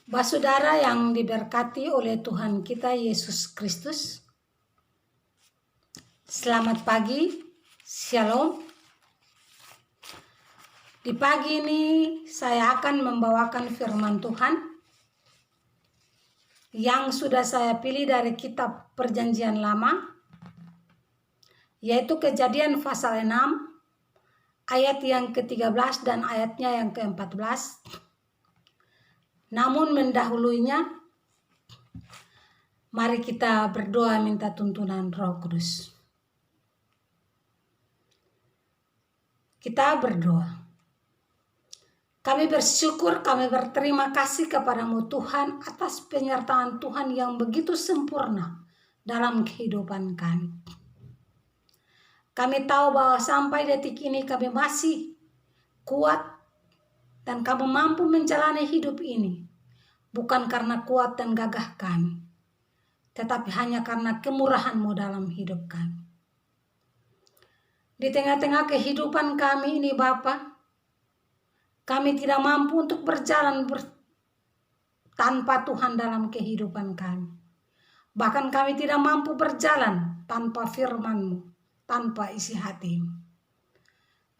Saudara yang diberkati oleh Tuhan kita Yesus Kristus, selamat pagi, shalom. Di pagi ini saya akan membawakan firman Tuhan yang sudah saya pilih dari kitab Perjanjian Lama, yaitu Kejadian pasal 6 ayat yang ke-13 dan ayatnya yang ke-14. Namun mendahulunya, mari kita berdoa minta tuntunan Roh Kudus. Kita berdoa. Kami bersyukur, kami berterima kasih kepadamu Tuhan atas penyertaan Tuhan yang begitu sempurna dalam kehidupan kami. Kami tahu bahwa sampai detik ini kami masih kuat dan kami mampu menjalani hidup ini. Bukan karena kuat dan gagah kami, tetapi hanya karena kemurahan-Mu dalam hidup kami. Di tengah-tengah kehidupan kami ini Bapa, kami tidak mampu untuk berjalan tanpa Tuhan dalam kehidupan kami. Bahkan kami tidak mampu berjalan tanpa firman-Mu, tanpa isi hati-Mu.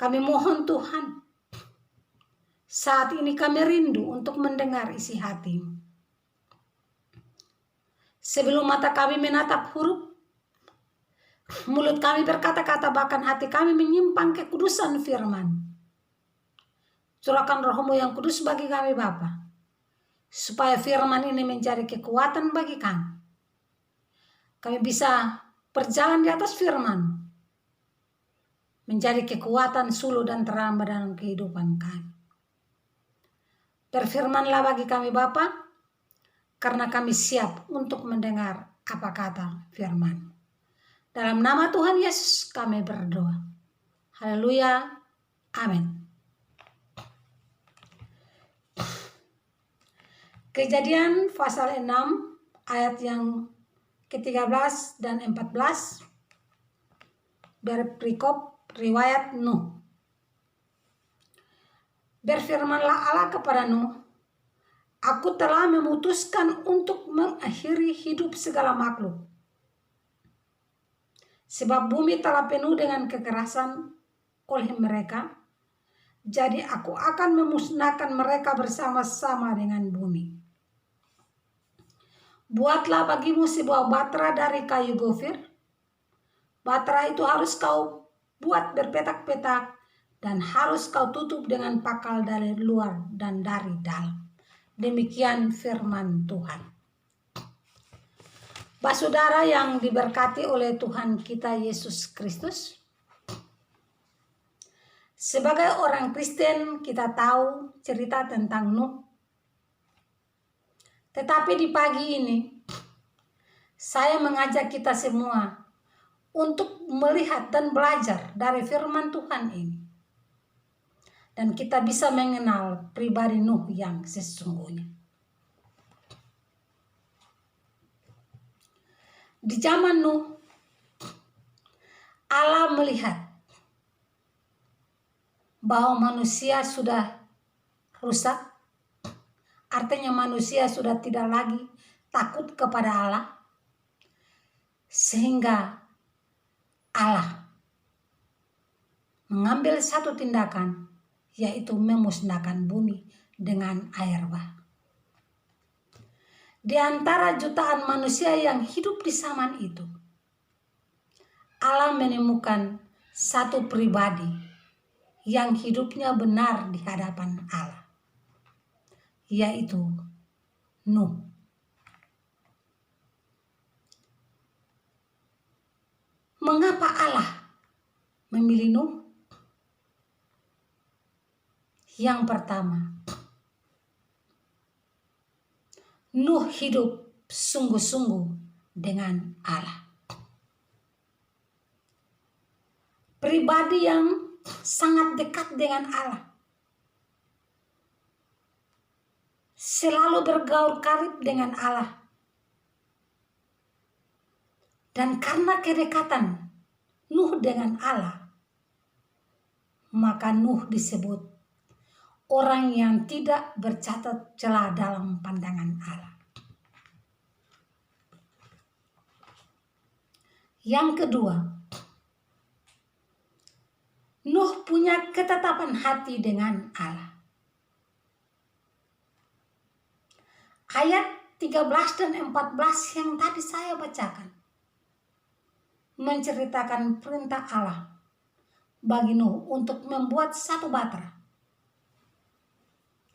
Kami mohon Tuhan, saat ini kami rindu untuk mendengar isi hati-Mu. Sebelum mata kami menatap huruf, mulut kami berkata-kata, bahkan hati kami menyimpang kekudusan firman. Curahkan Roh-Mu yang kudus bagi kami Bapa, supaya firman ini menjadi kekuatan bagi kami. Kami bisa berjalan di atas firman, menjadi kekuatan suluh dan terang dalam kehidupan kami. Berfirmanlah bagi kami Bapa, karena kami siap untuk mendengar apa kata firman. Dalam nama Tuhan Yesus kami berdoa. Haleluya. Amin. Kejadian pasal 6 ayat yang ke-13 dan 14 berperikop riwayat Nuh. Berfirmanlah Allah kepada Nuh, Aku telah memutuskan untuk mengakhiri hidup segala makhluk, sebab bumi telah penuh dengan kekerasan oleh mereka. Jadi aku akan memusnahkan mereka bersama-sama dengan bumi. Buatlah bagimu sebuah batra dari kayu gofir. Batra itu harus kau buat berpetak-petak dan harus kau tutup dengan pakal dari luar dan dari dalam. Demikian firman Tuhan. Saudara yang diberkati oleh Tuhan kita Yesus Kristus, sebagai orang Kristen kita tahu cerita tentang Nuh. Tetapi di pagi ini saya mengajak kita semua untuk melihat dan belajar dari firman Tuhan ini. Dan kita bisa mengenal pribadi Nuh yang sesungguhnya. Di zaman Nuh, Allah melihat bahwa manusia sudah rusak. Artinya manusia sudah tidak lagi takut kepada Allah. Sehingga Allah mengambil satu tindakan, yaitu memusnahkan bumi dengan air bah. Di antara jutaan manusia yang hidup di zaman itu, Allah menemukan satu pribadi yang hidupnya benar di hadapan Allah, yaitu Nuh. Mengapa Allah memilih Nuh? Yang pertama, Nuh hidup sungguh-sungguh dengan Allah. Pribadi yang sangat dekat dengan Allah. Selalu bergaul karib dengan Allah. Dan karena kedekatan Nuh dengan Allah, maka Nuh disebut orang yang tidak bercatat celah dalam pandangan Allah. Yang kedua, Nuh punya ketetapan hati dengan Allah. Ayat 13 dan 14 yang tadi saya bacakan menceritakan perintah Allah bagi Nuh untuk membuat satu batra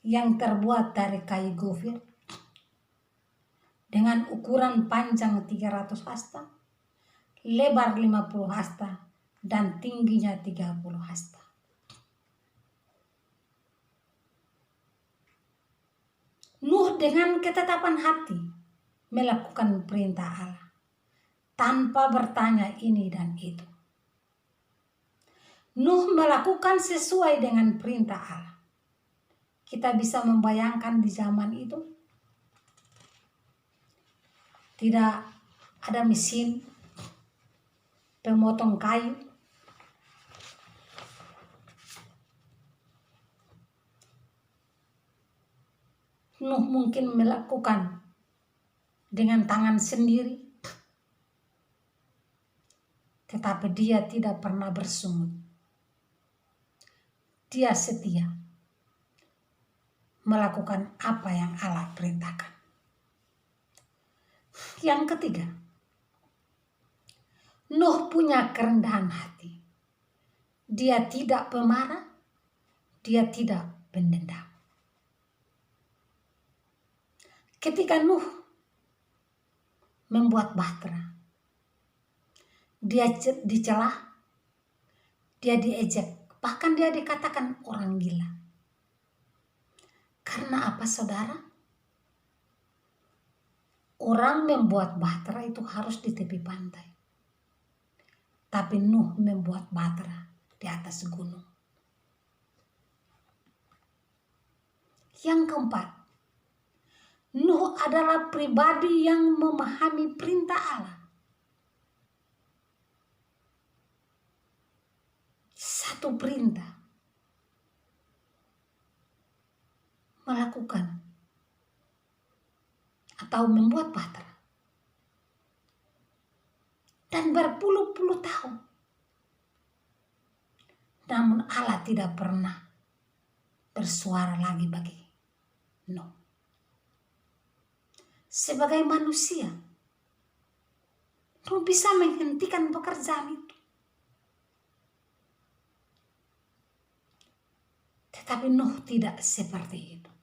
yang terbuat dari kayu gofir dengan ukuran panjang 300 hasta, lebar 50 hasta, dan tingginya 30 hasta. Nuh dengan ketetapan hati melakukan perintah Allah tanpa bertanya ini dan itu. Nuh melakukan sesuai dengan perintah Allah. Kita bisa membayangkan di zaman itu tidak ada mesin pemotong kayu. Nuh mungkin melakukan dengan tangan sendiri, tetapi dia tidak pernah bersungut. Dia setia melakukan apa yang Allah perintahkan. Yang ketiga, Nuh punya kerendahan hati. Dia tidak pemarah, dia tidak pendendam. Ketika Nuh membuat bahtera, dia dicela, dia diejek, bahkan dia dikatakan orang gila. Karena apa, saudara? Orang membuat bahtera itu harus di tepi pantai. Tapi Nuh membuat bahtera di atas gunung. Yang keempat, Nuh adalah pribadi yang memahami perintah Allah. Satu perintah melakukan atau membuat bahtera. Dan berpuluh-puluh tahun. Namun Allah tidak pernah bersuara lagi bagi Nuh. Sebagai manusia, Nuh bisa menghentikan pekerjaan itu. Tetapi Nuh tidak seperti itu.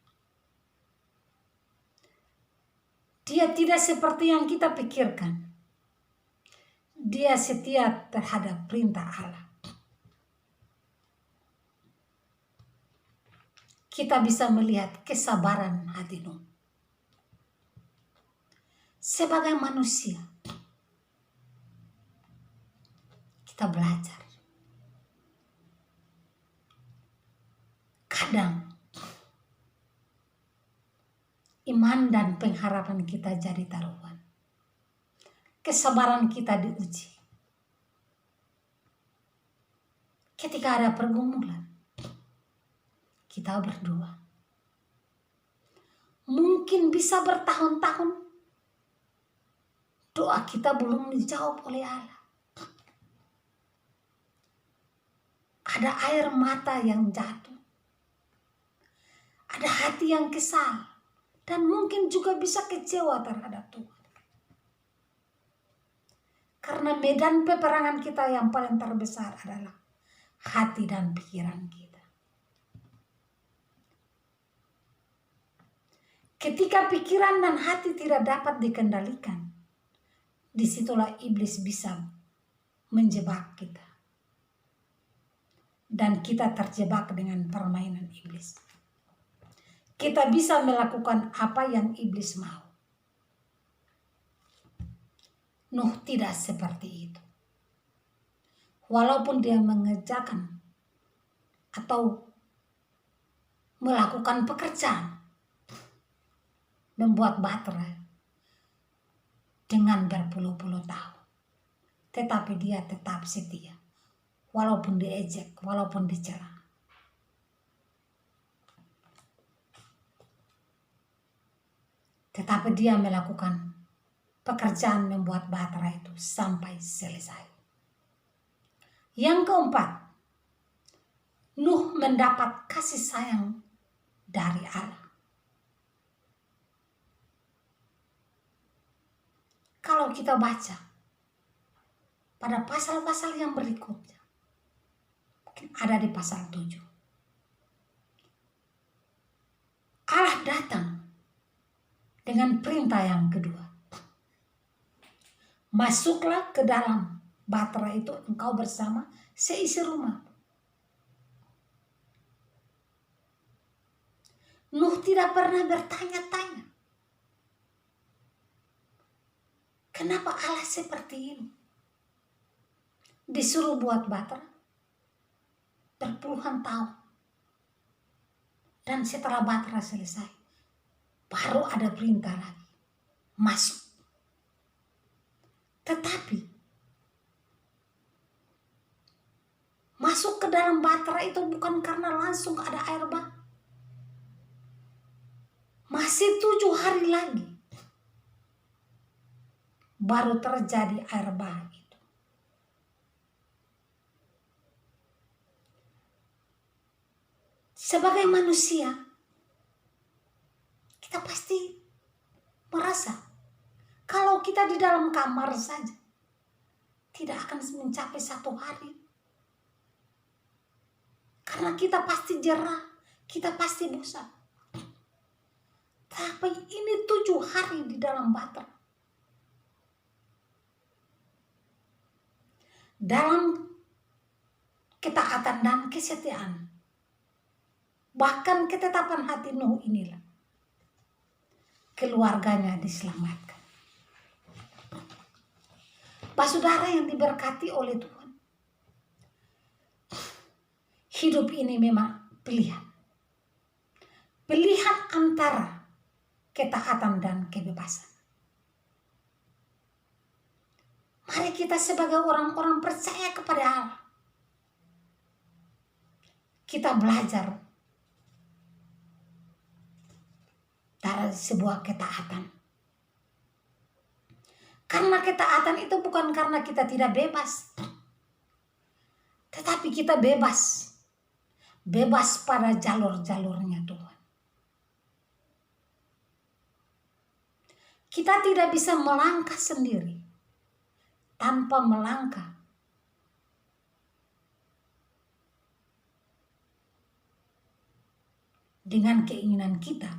Dia tidak seperti yang kita pikirkan. Dia setia terhadap perintah Allah. Kita bisa melihat kesabaran hati Nuh. Sebagai manusia, kita belajar. Kadang iman dan pengharapan kita jadi taruhan. Kesabaran kita diuji. Ketika ada pergumulan, kita berdoa. Mungkin bisa bertahun-tahun doa kita belum dijawab oleh Allah. Ada air mata yang jatuh. Ada hati yang kesal. Dan mungkin juga bisa kecewa terhadap Tuhan. Karena medan peperangan kita yang paling terbesar adalah hati dan pikiran kita. Ketika pikiran dan hati tidak dapat dikendalikan, disitulah iblis bisa menjebak kita. Dan kita terjebak dengan permainan iblis. Kita bisa melakukan apa yang iblis mau. Nuh tidak seperti itu. Walaupun dia mengerjakan atau melakukan pekerjaan, membuat bahtera dengan berpuluh-puluh tahun. Tetapi dia tetap setia. Walaupun diejek, walaupun dicela. Tetapi dia melakukan pekerjaan membuat baterai itu sampai selesai. Yang keempat, Nuh mendapat kasih sayang dari Allah. Kalau kita baca pada pasal-pasal yang berikutnya, mungkin ada di pasal 7. Allah datang dengan perintah yang kedua. Masuklah ke dalam baterai itu engkau bersama seisi rumah. Nuh tidak pernah bertanya-tanya, kenapa Allah seperti ini? Disuruh buat baterai berpuluhan tahun. Dan setelah baterai selesai, baru ada perintah lagi, masuk. Tetapi masuk ke dalam baterai itu bukan karena langsung ada air bah. Masih 7 hari lagi baru terjadi air bah itu. Sebagai manusia, kita pasti merasa kalau kita di dalam kamar saja tidak akan mencapai 1 hari. Karena kita pasti jerah, kita pasti bosan. Tapi ini 7 hari di dalam baterai. Dalam ketaatan dan kesetiaan, bahkan ketetapan hati Nuh inilah keluarganya diselamatkan. Pak saudara yang diberkati oleh Tuhan, hidup ini memang pilihan. Pilihan antara ketaatan dan kebebasan. Mari kita sebagai orang-orang percaya kepada Allah, kita belajar dari sebuah ketaatan. Karena ketaatan itu bukan karena kita tidak bebas, tetapi kita bebas. Bebas pada jalur-jalurnya Tuhan. Kita tidak bisa melangkah sendiri tanpa melangkah dengan keinginan kita.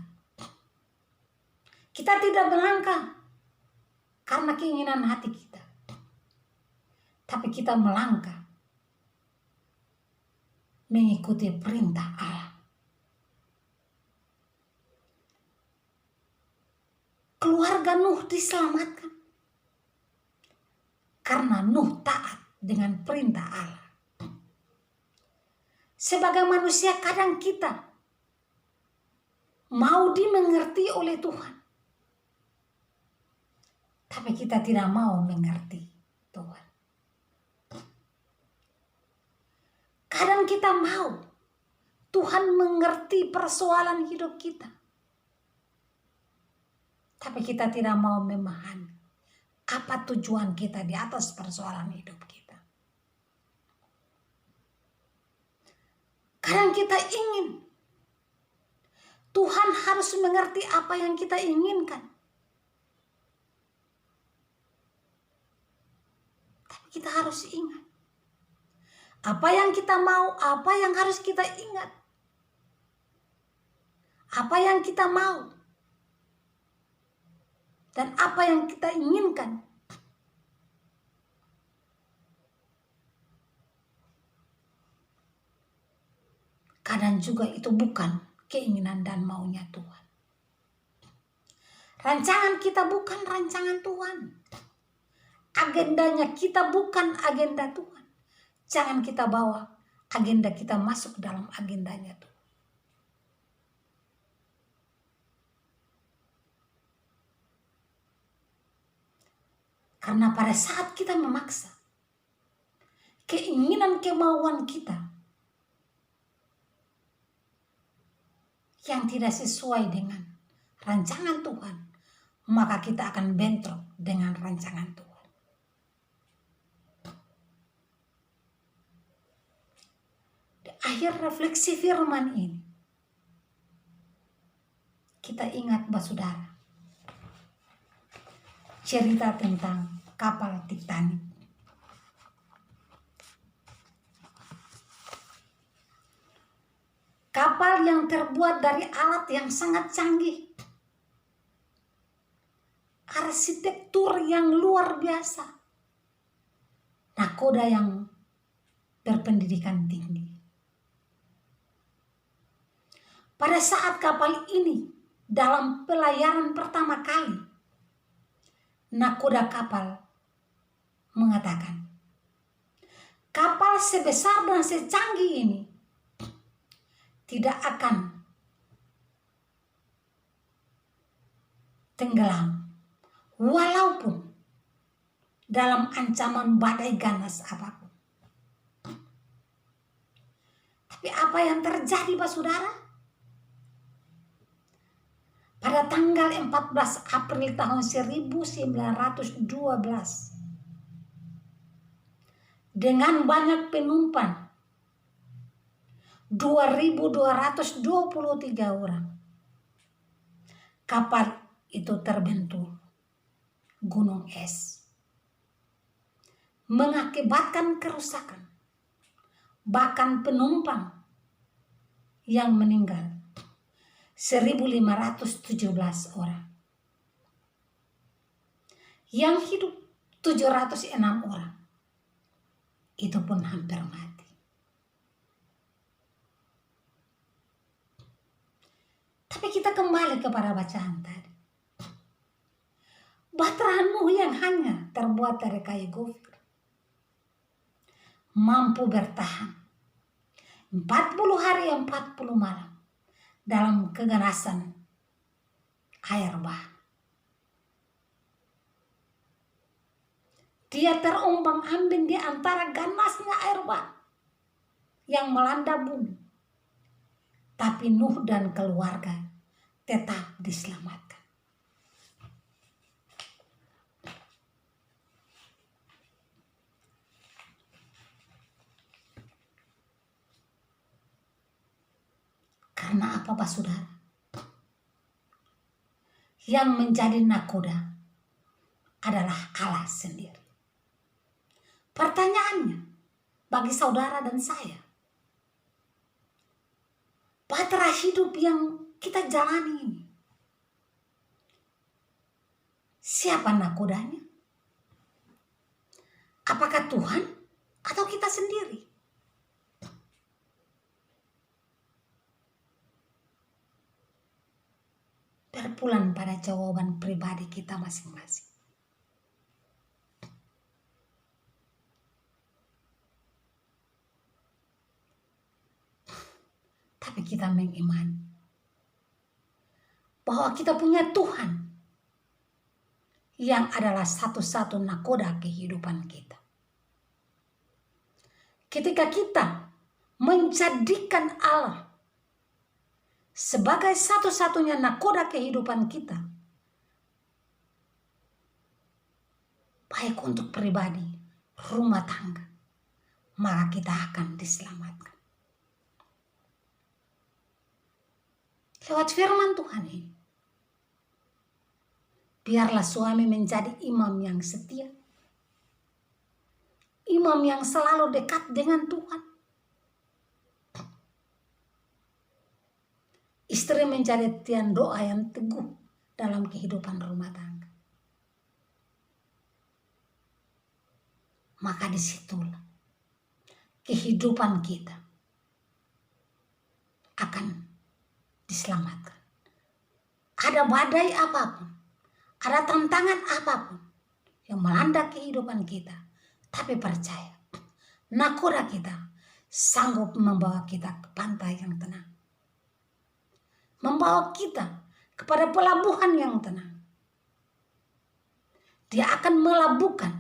Kita tidak melangkah karena keinginan hati kita, tapi kita melangkah mengikuti perintah Allah. Keluarga Nuh diselamatkan karena Nuh taat dengan perintah Allah. Sebagai manusia kadang kita mau dimengerti oleh Tuhan, tapi kita tidak mau mengerti Tuhan. Kadang kita mau Tuhan mengerti persoalan hidup kita, tapi kita tidak mau memahami apa tujuan kita di atas persoalan hidup kita. Kadang kita ingin Tuhan harus mengerti apa yang kita inginkan, tapi kita harus ingat apa yang kita mau, apa yang harus kita ingat, apa yang kita mau, dan apa yang kita inginkan. Kadang juga itu bukan keinginan dan maunya Tuhan. Rancangan kita bukan rancangan Tuhan. Agendanya kita bukan agenda Tuhan. Jangan kita bawa agenda kita masuk dalam agendanya Tuhan. Karena pada saat kita memaksa keinginan kemauan kita yang tidak sesuai dengan rancangan Tuhan, maka kita akan bentrok dengan rancangan Tuhan. Di akhir refleksi firman ini, kita ingat saudara, cerita tentang kapal Titanic. Kapal yang terbuat dari alat yang sangat canggih. Arsitektur yang luar biasa. Nakoda yang berpendidikan tinggi. Pada saat kapal ini dalam pelayaran pertama kali, nakoda kapal mengatakan, kapal sebesar dan secanggih ini tidak akan tenggelam walaupun dalam ancaman badai ganas apapun. Tapi apa yang terjadi saudara? Pada tanggal 14 April tahun 1912, dengan banyak penumpang 2.223 orang, kapal itu terbentur gunung es, mengakibatkan kerusakan, bahkan penumpang yang meninggal 1.517 orang, yang hidup 706 orang, itu pun hampir mati. Tapi kita kembali kepada bacaan tadi. Bahtera Nuh yang hanya terbuat dari kayu gofir mampu bertahan 40 hari 40 malam dalam keganasan air bah. Dia terombang-ambing di antara ganasnya air bah yang melanda bumi. Tapi Nuh dan keluarga tetap diselamatkan. Karena apa saudara? Yang menjadi nakoda adalah Allah sendiri. Pertanyaannya bagi saudara dan saya, bahtera hidup yang kita jalani ini, siapa nakodanya? Apakah Tuhan atau kita sendiri? Berpulang pada jawaban pribadi kita masing-masing. Tapi kita mengimani bahwa kita punya Tuhan yang adalah satu-satu nakoda kehidupan kita. Ketika kita menjadikan Allah sebagai satu-satunya nakoda kehidupan kita, baik untuk pribadi, rumah tangga, maka kita akan diselamatkan. Lewat firman Tuhan ini, biarlah suami menjadi imam yang setia, imam yang selalu dekat dengan Tuhan. Istri menjadi tiang doa yang teguh dalam kehidupan rumah tangga. Maka disitulah kehidupan kita akan diselamatkan. Ada badai apapun, ada tantangan apapun yang melanda kehidupan kita, tapi percaya, nakoda kita sanggup membawa kita ke pantai yang tenang, membawa kita kepada pelabuhan yang tenang. Dia akan melabuhkan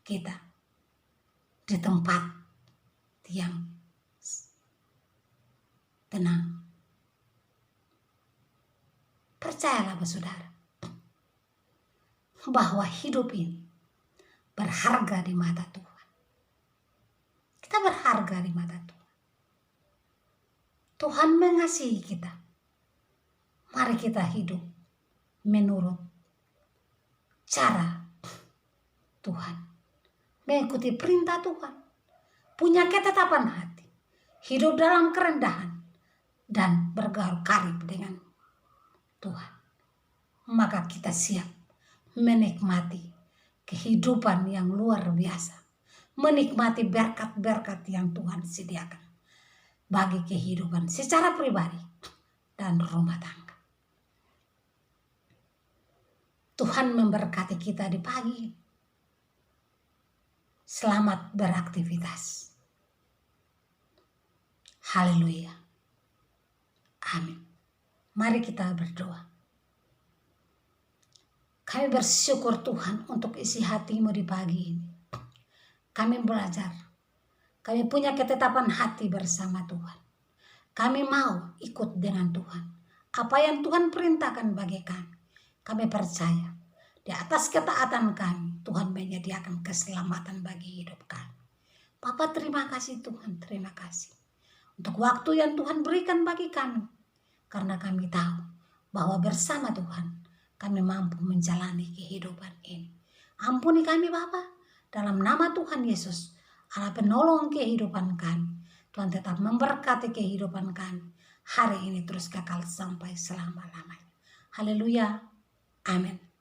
kita di tempat yang tenang. Percayalah saudara, bahwa hidup ini berharga di mata Tuhan. Kita berharga di mata Tuhan. Tuhan mengasihi kita. Mari kita hidup menurut cara Tuhan. Mengikuti perintah Tuhan. Punya ketetapan hati. Hidup dalam kerendahan. Dan bergaul karib dengan Tuhan. Maka kita siap menikmati kehidupan yang luar biasa. Menikmati berkat-berkat yang Tuhan sediakan bagi kehidupan secara pribadi dan rumah tangga. Tuhan memberkati kita di pagi. Selamat beraktivitas. Haleluya. Amin. Mari kita berdoa. Kami bersyukur Tuhan untuk isi hatimu di pagi ini. Kami belajar. Kami punya ketetapan hati bersama Tuhan. Kami mau ikut dengan Tuhan. Apa yang Tuhan perintahkan bagi kami. Kami percaya. Di atas ketaatan kami, Tuhan menyediakan keselamatan bagi hidup kami. Bapak terima kasih Tuhan, terima kasih. Untuk waktu yang Tuhan berikan bagi kami. Karena kami tahu bahwa bersama Tuhan, kami mampu menjalani kehidupan ini. Ampuni kami Bapa, dalam nama Tuhan Yesus, Allah penolong kehidupan kami. Tuhan tetap memberkati kehidupan kami. Hari ini terus kekal sampai selama-lamanya. Haleluya. Amin.